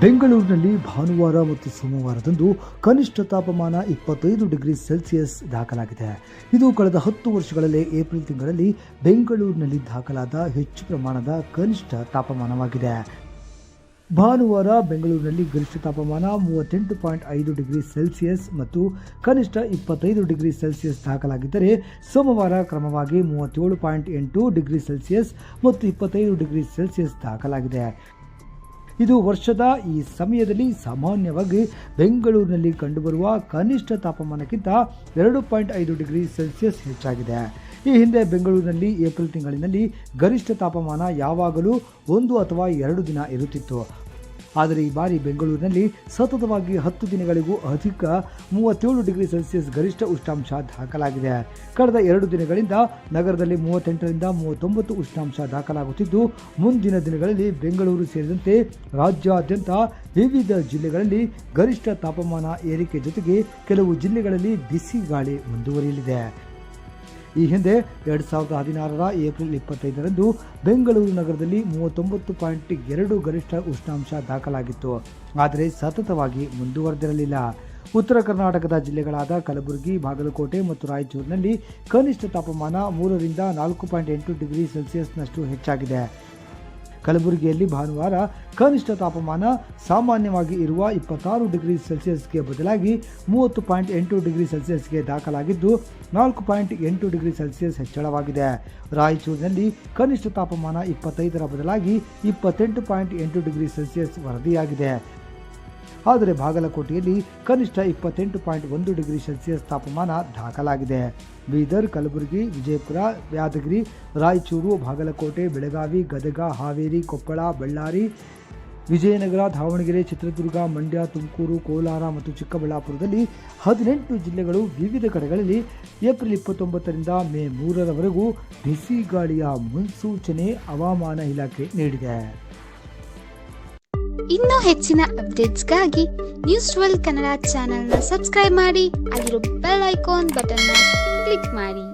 ಬೆಂಗಳೂರಿನಲ್ಲಿ ಭಾನುವಾರ ಮತ್ತು ಸೋಮವಾರದಂದು ಕನಿಷ್ಠ ತಾಪಮಾನ 25 ಡಿಗ್ರಿ ಸೆಲ್ಸಿಯಸ್ ದಾಖಲಾಗಿದೆ. ಇದು ಕಳೆದ 10 ವರ್ಷಗಳಲ್ಲಿ ಏಪ್ರಿಲ್ ತಿಂಗಳಲ್ಲಿ ಬೆಂಗಳೂರಿನಲ್ಲಿ ದಾಖಲಾದ ಹೆಚ್ಚು ಪ್ರಮಾಣದ ಕನಿಷ್ಠ ತಾಪಮಾನವಾಗಿದೆ. ಭಾನುವಾರ ಬೆಂಗಳೂರಿನಲ್ಲಿ ಗರಿಷ್ಠ ತಾಪಮಾನ 38.5 ಡಿಗ್ರಿ ಸೆಲ್ಸಿಯಸ್ ಮತ್ತು ಕನಿಷ್ಠ 25 ಡಿಗ್ರಿ ಸೆಲ್ಸಿಯಸ್ ದಾಖಲಾಗಿದ್ದರೆ, ಸೋಮವಾರ ಕ್ರಮವಾಗಿ 37.8 ಡಿಗ್ರಿ ಸೆಲ್ಸಿಯಸ್ ಮತ್ತು 25 ಡಿಗ್ರಿ ಸೆಲ್ಸಿಯಸ್ ದಾಖಲಾಗಿದೆ. ಇದು ವರ್ಷದ ಈ ಸಮಯದಲ್ಲಿ ಸಾಮಾನ್ಯವಾಗಿ ಬೆಂಗಳೂರಿನಲ್ಲಿ ಕಂಡುಬರುವ ಕನಿಷ್ಠ ತಾಪಮಾನಕ್ಕಿಂತ 2.5 ಡಿಗ್ರಿ ಸೆಲ್ಸಿಯಸ್ ಹೆಚ್ಚಾಗಿದೆ. ಈ ಹಿಂದೆ ಬೆಂಗಳೂರಿನಲ್ಲಿ ಏಪ್ರಿಲ್ ತಿಂಗಳಿನಲ್ಲಿ ಗರಿಷ್ಠ ತಾಪಮಾನ ಯಾವಾಗಲೂ 1 ಅಥವಾ 2 ದಿನ ಇರುತ್ತಿತ್ತು. ಆದರೆ ಈ ಬಾರಿ ಬೆಂಗಳೂರಿನಲ್ಲಿ ಸತತವಾಗಿ 10 ದಿನಗಳಿಗೂ ಅಧಿಕ 37 ಡಿಗ್ರಿ ಸೆಲ್ಸಿಯಸ್ ಗರಿಷ್ಠ ಉಷ್ಣಾಂಶ ದಾಖಲಾಗಿದೆ. ಕಳೆದ 2 ದಿನಗಳಿಂದ ನಗರದಲ್ಲಿ 38ರಿಂದ 39 ಉಷ್ಣಾಂಶ ದಾಖಲಾಗುತ್ತಿದ್ದು, ಮುಂದಿನ ದಿನಗಳಲ್ಲಿ ಬೆಂಗಳೂರು ಸೇರಿದಂತೆ ರಾಜ್ಯಾದ್ಯಂತ ವಿವಿಧ ಜಿಲ್ಲೆಗಳಲ್ಲಿ ಗರಿಷ್ಠ ತಾಪಮಾನ ಏರಿಕೆ ಜೊತೆಗೆ ಕೆಲವು ಜಿಲ್ಲೆಗಳಲ್ಲಿ ಬಿಸಿ ಗಾಳಿ ಮುಂದುವರಿಯಲಿದೆ. ಈ ಹಿಂದೆ 2016ರ ಏಪ್ರಿಲ್ 25ರಂದು ಬೆಂಗಳೂರು ನಗರದಲ್ಲಿ 39.2 ಗರಿಷ್ಠ ಉಷ್ಣಾಂಶ ದಾಖಲಾಗಿತ್ತು. ಆದರೆ ಸತತವಾಗಿ ಮುಂದುವರೆದಿರಲಿಲ್ಲ. ಉತ್ತರ ಕರ್ನಾಟಕದ ಜಿಲ್ಲೆಗಳಾದ ಕಲಬುರಗಿ, ಬಾಗಲಕೋಟೆ ಮತ್ತು ರಾಯಚೂರಿನಲ್ಲಿ ಕನಿಷ್ಠ ತಾಪಮಾನ 3ರಿಂದ 4.8 ಡಿಗ್ರಿ ಸೆಲ್ಸಿಯಸ್ನಷ್ಟು ಹೆಚ್ಚಾಗಿದೆ. ಕಲಬುರಗಿಯಲ್ಲಿ ಭಾನುವಾರ ಕನಿಷ್ಠ ತಾಪಮಾನ ಸಾಮಾನ್ಯವಾಗಿ ಇರುವ 26 ಡಿಗ್ರಿ ಸೆಲ್ಸಿಯಸ್ಗೆ ಬದಲಾಗಿ 30.8 ಡಿಗ್ರಿ ಸೆಲ್ಸಿಯಸ್ಗೆ ದಾಖಲಾಗಿದ್ದು, 4.8 ಡಿಗ್ರಿ ಸೆಲ್ಸಿಯಸ್ ಹೆಚ್ಚಳವಾಗಿದೆ. ರಾಯಚೂರಿನಲ್ಲಿ ಕನಿಷ್ಠ ತಾಪಮಾನ 25ರ ಬದಲಾಗಿ 28.8 ಡಿಗ್ರಿ ಸೆಲ್ಸಿಯಸ್ ವರದಿಯಾಗಿದೆ. ಆದರೆ ಬಾಗಲಕೋಟೆಯಲ್ಲಿ ಕನಿಷ್ಠ 28.1 ಡಿಗ್ರಿ ಸೆಲ್ಸಿಯಸ್ ತಾಪಮಾನ ದಾಖಲಾಗಿದೆ. ಬೀದರ್, ಕಲಬುರಗಿ, ವಿಜಯಪುರ, ಯಾದಗಿರಿ, ರಾಯಚೂರು, ಬಾಗಲಕೋಟೆ, ಬೆಳಗಾವಿ, ಗದಗ, ಹಾವೇರಿ, ಕೊಪ್ಪಳ, ಬಳ್ಳಾರಿ, ವಿಜಯನಗರ, ದಾವಣಗೆರೆ, ಚಿತ್ರದುರ್ಗ, ಮಂಡ್ಯ, ತುಮಕೂರು, ಕೋಲಾರ ಮತ್ತು ಚಿಕ್ಕಬಳ್ಳಾಪುರದಲ್ಲಿ 18 ಜಿಲ್ಲೆಗಳು ವಿವಿಧ ಕಡೆಗಳಲ್ಲಿ ಏಪ್ರಿಲ್ 29ರಿಂದ ಮೇ 3ರವರೆಗೂ ಬಿಸಿ ಗಾಳಿಯ ಮುನ್ಸೂಚನೆ ಹವಾಮಾನ ಇಲಾಖೆ ನೀಡಿದೆ. ಇನ್ನೂ ಹೆಚ್ಚಿನ ಅಪ್ಡೇಟ್ಸ್ಗಾಗಿ ನ್ಯೂಸ್ 12 ಕನ್ನಡ ಚಾನೆಲ್ನ ಸಬ್ಸ್ಕ್ರೈಬ್ ಮಾಡಿ, ಅಲ್ಲಿರೋ ಬೆಲ್ ಐಕಾನ್ ಬಟನ್ನ ಕ್ಲಿಕ್ ಮಾಡಿ.